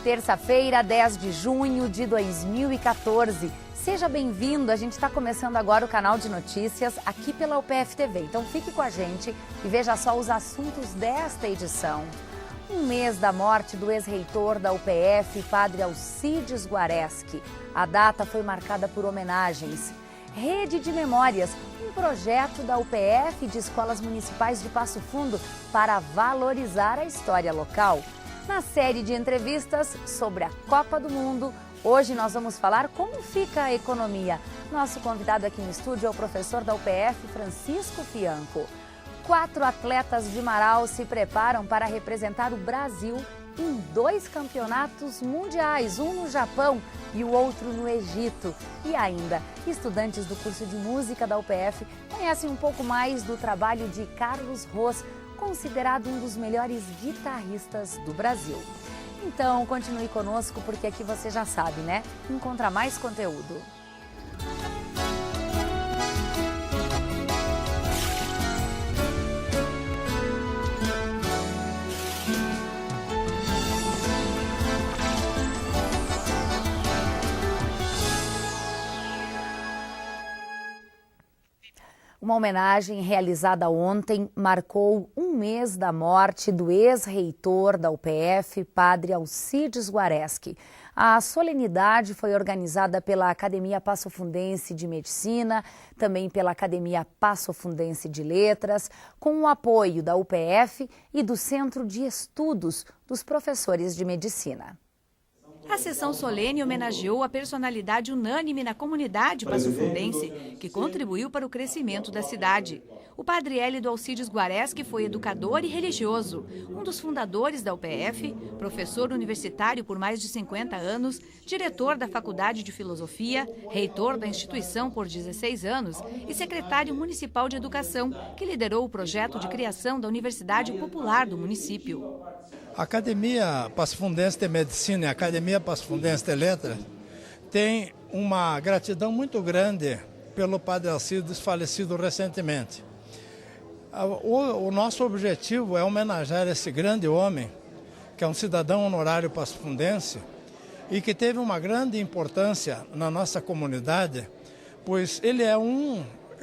Terça-feira, 10 de junho de 2014. Seja bem-vindo, a gente está começando agora o canal de notícias aqui pela UPF TV. Então fique com a gente e veja só os assuntos desta edição. Um mês da morte do ex-reitor da UPF, Padre Alcides Guareschi. A data foi marcada por homenagens. Rede de Memórias, um projeto da UPF de escolas municipais de Passo Fundo para valorizar a história local. Na série de entrevistas sobre a Copa do Mundo, hoje nós vamos falar como fica a economia. Nosso convidado aqui no estúdio é o professor da UPF, Francisco Fianco. 4 atletas de Marau se preparam para representar o Brasil em 2 campeonatos mundiais, um no Japão e o outro no Egito. E ainda, estudantes do curso de música da UPF conhecem um pouco mais do trabalho de Carlos Ros, considerado um dos melhores guitarristas do Brasil. Então, continue conosco porque aqui você já sabe, né? Encontra mais conteúdo. Uma homenagem realizada ontem marcou um mês da morte do ex-reitor da UPF, Padre Alcides Guareschi. A solenidade foi organizada pela Academia Passofundense de Medicina, também pela Academia Passofundense de Letras, com o apoio da UPF e do Centro de Estudos dos Professores de Medicina. A sessão solene homenageou a personalidade unânime na comunidade passofundense, que contribuiu para o crescimento da cidade. O padre Hélido Alcides Guareschi foi educador e religioso, um dos fundadores da UPF, professor universitário por mais de 50 anos, diretor da Faculdade de Filosofia, reitor da instituição por 16 anos e secretário municipal de educação, que liderou o projeto de criação da Universidade Popular do município. A Academia Passofundense de Medicina e a Academia Passofundense de Letras tem uma gratidão muito grande pelo Padre Alcides, falecido recentemente. O nosso objetivo é homenagear esse grande homem, que é um cidadão honorário passofundense e que teve uma grande importância na nossa comunidade, pois ele é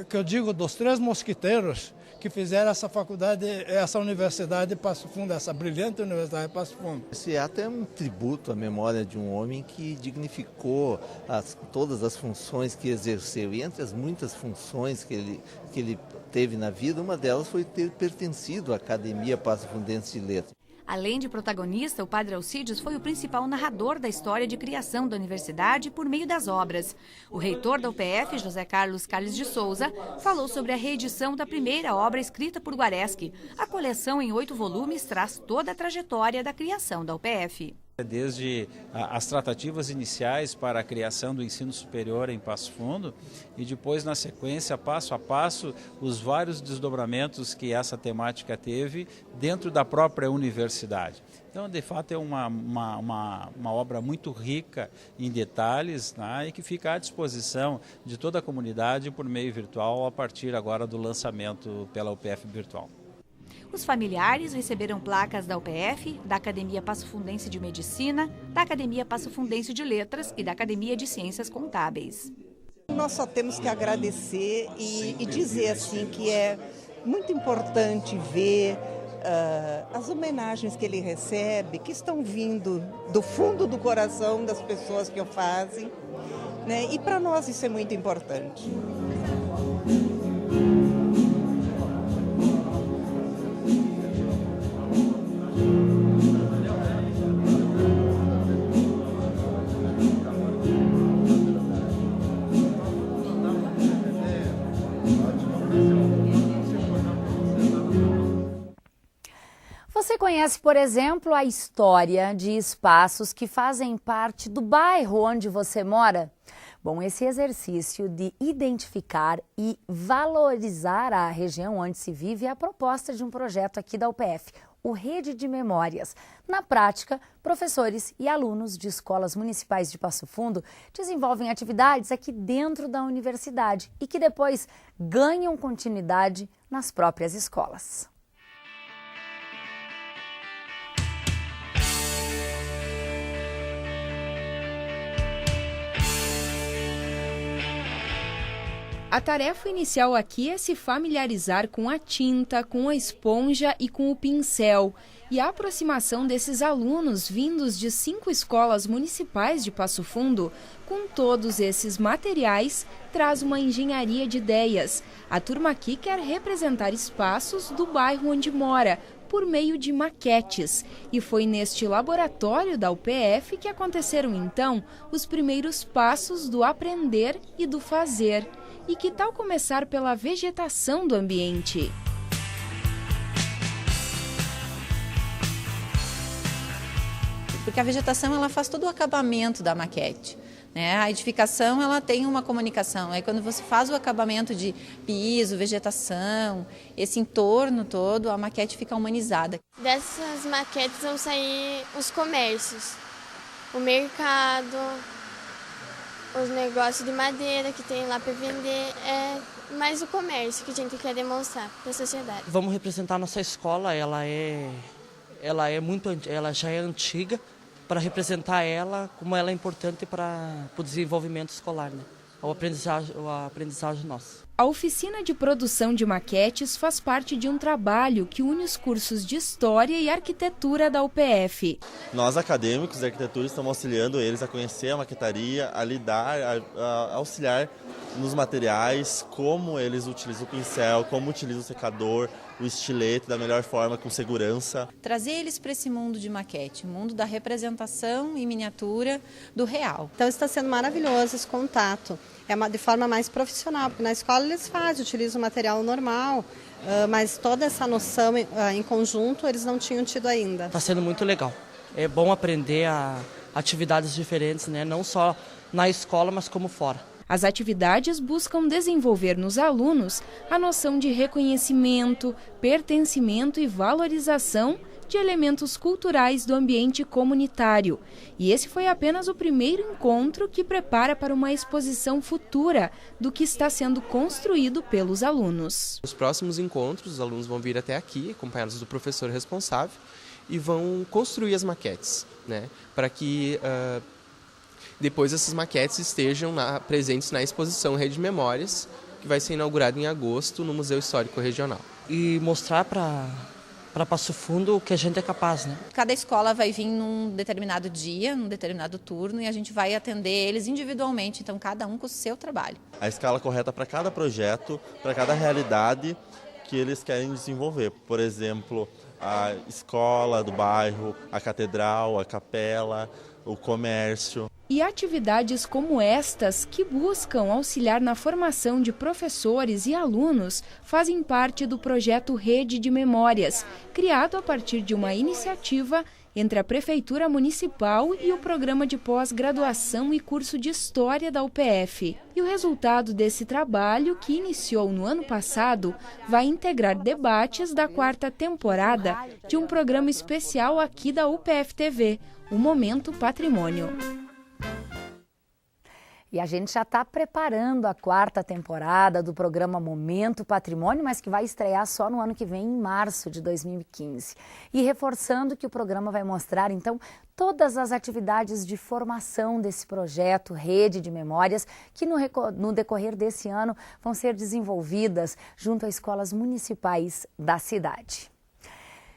que eu digo, dos 3 mosquiteiros que fizeram essa faculdade, essa universidade de Passo Fundo, essa brilhante universidade de Passo Fundo. Esse ato é um tributo à memória de um homem que dignificou todas as funções que exerceu. E entre as muitas funções que ele teve na vida, uma delas foi ter pertencido à Academia Passofundense de Letras. Além de protagonista, o padre Alcides foi o principal narrador da história de criação da universidade por meio das obras. O reitor da UPF, José Carlos Calles de Souza, falou sobre a reedição da primeira obra escrita por Guareschi. A coleção em 8 volumes traz toda a trajetória da criação da UPF. Desde as tratativas iniciais para a criação do ensino superior em Passo Fundo e depois, na sequência, passo a passo, os vários desdobramentos que essa temática teve dentro da própria universidade. Então, de fato, é uma obra muito rica em detalhes, né, e que fica à disposição de toda a comunidade por meio virtual a partir agora do lançamento pela UPF Virtual. Os familiares receberam placas da UPF, da Academia Passofundense de Medicina, da Academia Passofundense de Letras e da Academia de Ciências Contábeis. Nós só temos que agradecer e dizer assim que é muito importante ver as homenagens que ele recebe, que estão vindo do fundo do coração das pessoas que o fazem, né? E para nós isso é muito importante. Você conhece, por exemplo, a história de espaços que fazem parte do bairro onde você mora? Bom, esse exercício de identificar e valorizar a região onde se vive é a proposta de um projeto aqui da UPF, o Rede de Memórias. Na prática, professores e alunos de escolas municipais de Passo Fundo desenvolvem atividades aqui dentro da universidade e que depois ganham continuidade nas próprias escolas. A tarefa inicial aqui é se familiarizar com a tinta, com a esponja e com o pincel. E a aproximação desses alunos vindos de 5 escolas municipais de Passo Fundo, com todos esses materiais, traz uma engenharia de ideias. A turma aqui quer representar espaços do bairro onde mora, por meio de maquetes. E foi neste laboratório da UPF que aconteceram, então, os primeiros passos do aprender e do fazer. E que tal começar pela vegetação do ambiente? Porque a vegetação ela faz todo o acabamento da maquete, né? A edificação ela tem uma comunicação. Aí quando você faz o acabamento de piso, vegetação, esse entorno todo, a maquete fica humanizada. Dessas maquetes vão sair os comércios, o mercado, os negócios de madeira que tem lá para vender, é mais o comércio que a gente quer demonstrar para a sociedade. Vamos representar a nossa escola, ela já é antiga, para representar ela como ela é importante para o desenvolvimento escolar, né? O aprendizagem nosso. A oficina de produção de maquetes faz parte de um trabalho que une os cursos de História e Arquitetura da UPF. Nós, acadêmicos de arquitetura, estamos auxiliando eles a conhecer a maquetaria, a lidar, a auxiliar nos materiais, como eles utilizam o pincel, como utilizam o secador, o estilete da melhor forma, com segurança. Trazer eles para esse mundo de maquete, o mundo da representação em miniatura do real. Então está sendo maravilhoso esse contato. É de forma mais profissional, porque na escola eles utilizam o material normal, mas toda essa noção em conjunto eles não tinham tido ainda. Está sendo muito legal. É bom aprender atividades diferentes, né? Não só na escola, mas como fora. As atividades buscam desenvolver nos alunos a noção de reconhecimento, pertencimento e valorização de elementos culturais do ambiente comunitário. E esse foi apenas o primeiro encontro que prepara para uma exposição futura do que está sendo construído pelos alunos. Nos próximos encontros, os alunos vão vir até aqui, acompanhados do professor responsável, e vão construir as maquetes, né, para que depois essas maquetes estejam presentes na exposição Rede de Memórias, que vai ser inaugurada em agosto no Museu Histórico Regional. E mostrar para Passo Fundo o que a gente é capaz, né? Cada escola vai vir num determinado dia, num determinado turno, e a gente vai atender eles individualmente, então cada um com o seu trabalho. A escala correta para cada projeto, para cada realidade que eles querem desenvolver. Por exemplo, a escola do bairro, a catedral, a capela, o comércio. E atividades como estas, que buscam auxiliar na formação de professores e alunos, fazem parte do projeto Rede de Memórias, criado a partir de uma iniciativa entre a Prefeitura Municipal e o Programa de Pós-Graduação e Curso de História da UPF. E o resultado desse trabalho, que iniciou no ano passado, vai integrar debates da 4ª temporada de um programa especial aqui da UPF TV, o Momento Patrimônio. E a gente já está preparando a 4ª temporada do programa Momento Patrimônio, mas que vai estrear só no ano que vem, em março de 2015. E reforçando que o programa vai mostrar, então, todas as atividades de formação desse projeto Rede de Memórias, que no decorrer desse ano vão ser desenvolvidas junto a escolas municipais da cidade.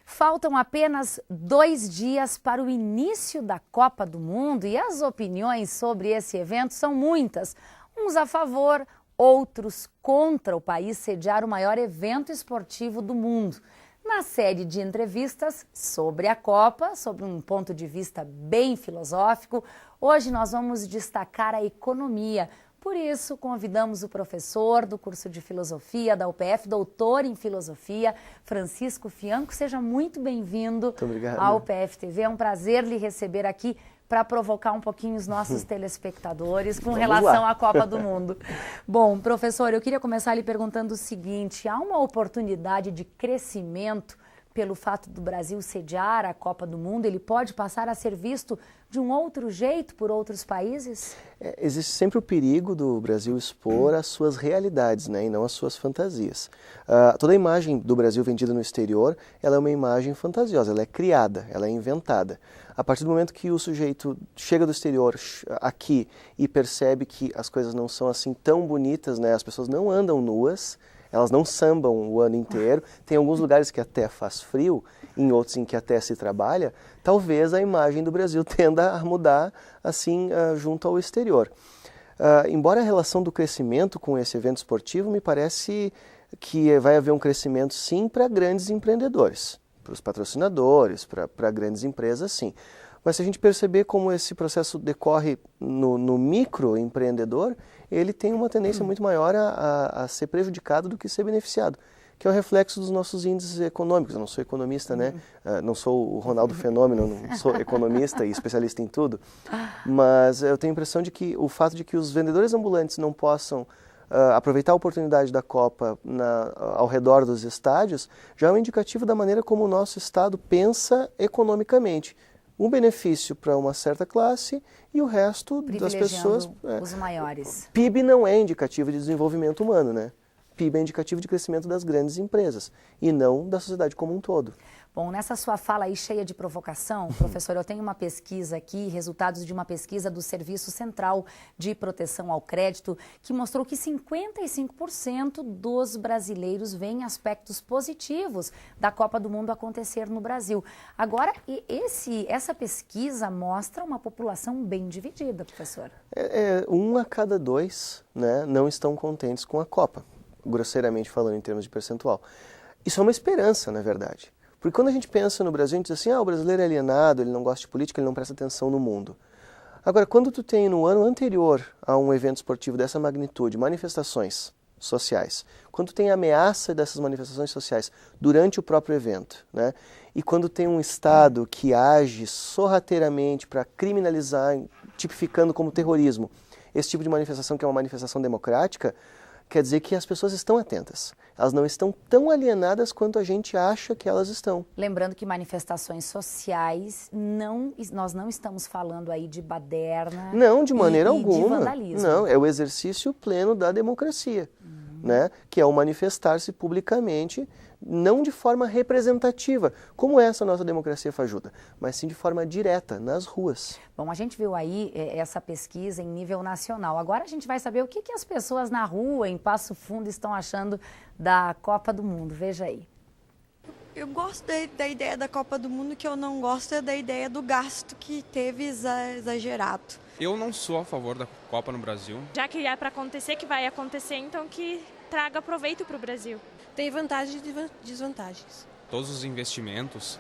Faltam apenas 2 dias para o início da Copa do Mundo e as opiniões sobre esse evento são muitas. Uns a favor, outros contra o país sediar o maior evento esportivo do mundo. Na série de entrevistas sobre a Copa, sob um ponto de vista bem filosófico, hoje nós vamos destacar a economia. Por isso, convidamos o professor do curso de Filosofia da UPF, doutor em Filosofia, Francisco Fianco. Seja muito bem-vindo à UPF TV. É um prazer lhe receber aqui para provocar um pouquinho os nossos telespectadores com relação à Copa do Mundo. Bom, professor, eu queria começar lhe perguntando o seguinte: há uma oportunidade de crescimento pelo fato do Brasil sediar a Copa do Mundo, ele pode passar a ser visto de um outro jeito por outros países? Existe sempre o perigo do Brasil expor as suas realidades, né, e não as suas fantasias. Toda a imagem do Brasil vendida no exterior, ela é uma imagem fantasiosa, ela é criada, ela é inventada. A partir do momento que o sujeito chega do exterior aqui e percebe que as coisas não são assim tão bonitas, né, as pessoas não andam nuas, elas não sambam o ano inteiro, tem alguns lugares que até faz frio, em outros em que até se trabalha, talvez a imagem do Brasil tenda a mudar assim junto ao exterior. Embora a relação do crescimento com esse evento esportivo, me parece que vai haver um crescimento sim para grandes empreendedores, para os patrocinadores, para grandes empresas sim. Mas se a gente perceber como esse processo decorre no microempreendedor, ele tem uma tendência muito maior a ser prejudicado do que ser beneficiado, que é o reflexo dos nossos índices econômicos. Eu não sou economista, né? Não sou o Ronaldo Fenômeno, não sou economista e especialista em tudo, mas eu tenho a impressão de que o fato de que os vendedores ambulantes não possam aproveitar a oportunidade da Copa ao redor dos estádios já é um indicativo da maneira como o nosso Estado pensa economicamente. Um benefício para uma certa classe e o resto das pessoas... os maiores. PIB não é indicativo de desenvolvimento humano, né? PIB é indicativo de crescimento das grandes empresas e não da sociedade como um todo. Bom, nessa sua fala aí cheia de provocação, professor, eu tenho uma pesquisa aqui, resultados de uma pesquisa do Serviço Central de Proteção ao Crédito, que mostrou que 55% dos brasileiros veem aspectos positivos da Copa do Mundo acontecer no Brasil. Agora, essa pesquisa mostra uma população bem dividida, professor. 1 a cada 2, né, não estão contentes com a Copa, grosseiramente falando em termos de percentual. Isso é uma esperança, na verdade. Porque quando a gente pensa no Brasil, a gente diz assim, o brasileiro é alienado, ele não gosta de política, ele não presta atenção no mundo. Agora, quando tu tem no ano anterior a um evento esportivo dessa magnitude, manifestações sociais, quando tu tem ameaça dessas manifestações sociais durante o próprio evento, né, e quando tem um Estado que age sorrateiramente para criminalizar, tipificando como terrorismo, esse tipo de manifestação que é uma manifestação democrática, quer dizer que as pessoas estão atentas. Elas não estão tão alienadas quanto a gente acha que elas estão. Lembrando que manifestações sociais, nós não estamos falando aí de baderna. Não, de maneira alguma. De vandalismo. Não, é o exercício pleno da democracia, né? Que é o manifestar-se publicamente, não de forma representativa, como essa nossa democracia fajuta, mas sim de forma direta, nas ruas. Bom, a gente viu aí essa pesquisa em nível nacional. Agora a gente vai saber o que as pessoas na rua, em Passo Fundo, estão achando da Copa do Mundo. Veja aí. Eu gosto da ideia da Copa do Mundo, que eu não gosto é da ideia do gasto que teve exagerado. Eu não sou a favor da Copa no Brasil. Já que é para acontecer, que vai acontecer, então que traga proveito para o Brasil. Tem vantagens e desvantagens. Todos os investimentos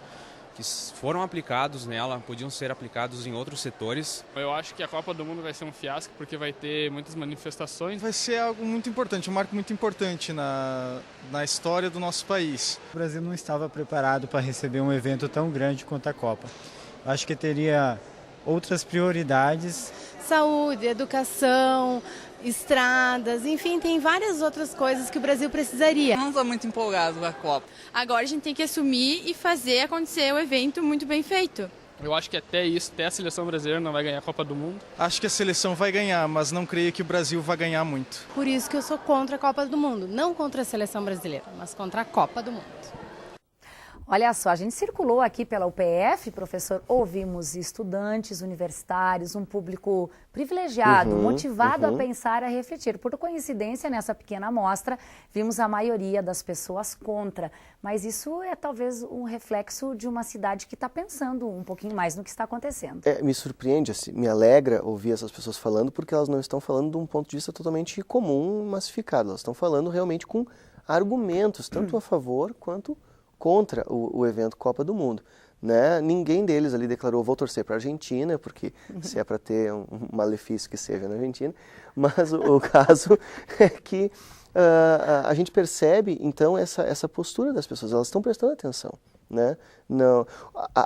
que foram aplicados nela podiam ser aplicados em outros setores. Eu acho que a Copa do Mundo vai ser um fiasco porque vai ter muitas manifestações. Vai ser algo muito importante, um marco muito importante na história do nosso país. O Brasil não estava preparado para receber um evento tão grande quanto a Copa. Acho que teria outras prioridades. Saúde, educação, estradas, enfim, tem várias outras coisas que o Brasil precisaria. Não estou muito empolgado com a Copa. Agora a gente tem que assumir e fazer acontecer o evento muito bem feito. Eu acho que até a seleção brasileira não vai ganhar a Copa do Mundo. Acho que a seleção vai ganhar, mas não creio que o Brasil vai ganhar muito. Por isso que eu sou contra a Copa do Mundo. Não contra a seleção brasileira, mas contra a Copa do Mundo. Olha só, a gente circulou aqui pela UPF, professor, ouvimos estudantes, universitários, um público privilegiado, motivado a pensar, a refletir. Por coincidência, nessa pequena amostra, vimos a maioria das pessoas contra. Mas isso é talvez um reflexo de uma cidade que está pensando um pouquinho mais no que está acontecendo. Me surpreende, assim, me alegra ouvir essas pessoas falando, porque elas não estão falando de um ponto de vista totalmente comum, massificado. Elas estão falando realmente com argumentos, tanto a favor quanto contra o evento Copa do Mundo, né? Ninguém deles ali declarou vou torcer para a Argentina, porque se é para ter um malefício que seja na Argentina, mas o caso é que a gente percebe então essa postura das pessoas, elas estão prestando atenção, né? Não,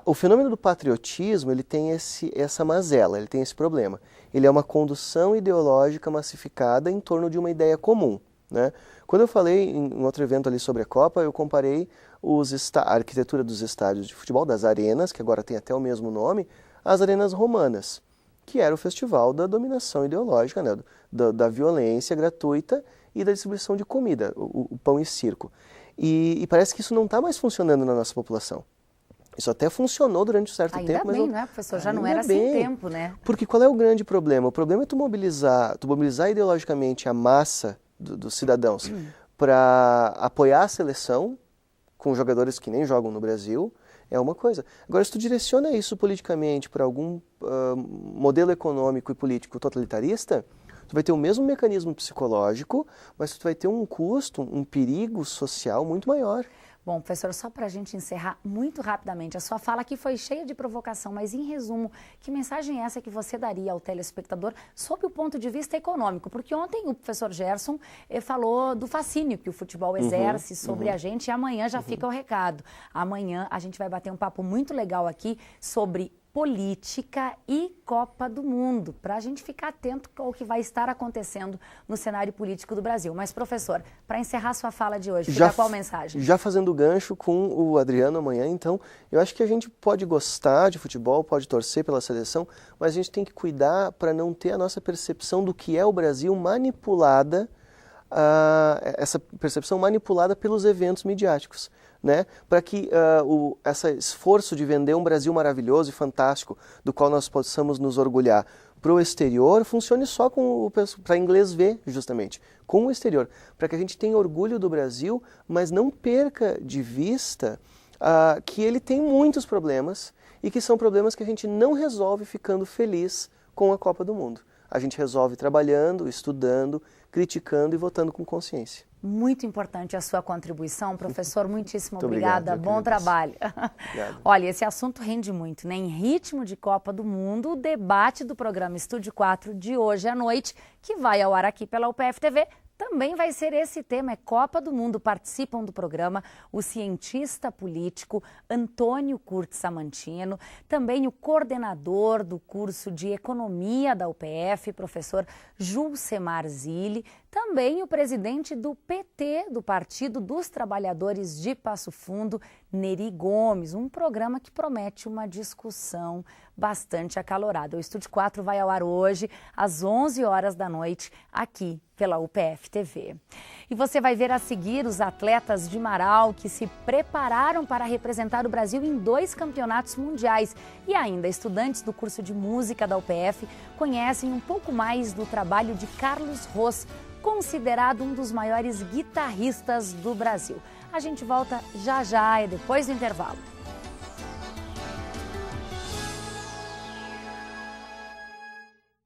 o fenômeno do patriotismo, ele tem essa mazela, ele tem esse problema, ele é uma condução ideológica massificada em torno de uma ideia comum. né? Quando eu falei em outro evento ali sobre a Copa, eu comparei a arquitetura dos estádios de futebol, das arenas, que agora tem até o mesmo nome, às arenas romanas, que era o festival da dominação ideológica, né? Da violência gratuita e da distribuição de comida, o pão e circo. E parece que isso não está mais funcionando na nossa população. Isso até funcionou durante um certo tempo. Ainda bem, não é, professor? Já não era sem tempo, né? Porque qual é o grande problema? O problema é tu mobilizar ideologicamente a massa dos cidadãos para apoiar a seleção com jogadores que nem jogam no Brasil, é uma coisa. Agora, se tu direciona isso politicamente para algum modelo econômico e político totalitarista, tu vai ter o mesmo mecanismo psicológico, mas tu vai ter um custo, um perigo social muito maior. Bom, professor, só para a gente encerrar muito rapidamente, a sua fala aqui foi cheia de provocação, mas em resumo, que mensagem é essa que você daria ao telespectador sob o ponto de vista econômico? Porque ontem o professor Gerson falou do fascínio que o futebol exerce sobre a gente e amanhã já fica o recado. Amanhã a gente vai bater um papo muito legal aqui sobre política e Copa do Mundo, para a gente ficar atento ao que vai estar acontecendo no cenário político do Brasil. Mas, professor, para encerrar sua fala de hoje, fica qual mensagem? Já fazendo gancho com o Adriano amanhã, então, eu acho que a gente pode gostar de futebol, pode torcer pela seleção, mas a gente tem que cuidar para não ter a nossa percepção do que é o Brasil manipulada, essa percepção manipulada pelos eventos midiáticos, né? Para que esse esforço de vender um Brasil maravilhoso e fantástico, do qual nós possamos nos orgulhar, para o exterior, funcione só para inglês ver, justamente, com o exterior, para que a gente tenha orgulho do Brasil, mas não perca de vista que ele tem muitos problemas e que são problemas que a gente não resolve ficando feliz com a Copa do Mundo. A gente resolve trabalhando, estudando, criticando e votando com consciência. Muito importante a sua contribuição, professor. Muitíssimo obrigada. Obrigado, bom trabalho. Obrigado. Olha, esse assunto rende muito, né? Em ritmo de Copa do Mundo, o debate do programa Estúdio 4 de hoje à noite, que vai ao ar aqui pela UPF TV, também vai ser esse tema, é Copa do Mundo. Participam do programa o cientista político Antônio Curtis Samantino, também o coordenador do curso de Economia da UPF, professor Julcemar Zilli, também o presidente do PT, do Partido dos Trabalhadores de Passo Fundo, Neri Gomes, um programa que promete uma discussão bastante acalorada. O Estúdio 4 vai ao ar hoje, às 11 horas da noite, aqui pela UPF TV. E você vai ver a seguir os atletas de Marau que se prepararam para representar o Brasil em 2 campeonatos mundiais. E ainda, estudantes do curso de música da UPF conhecem um pouco mais do trabalho de Carlos Ros, considerado um dos maiores guitarristas do Brasil. A gente volta já, depois do intervalo.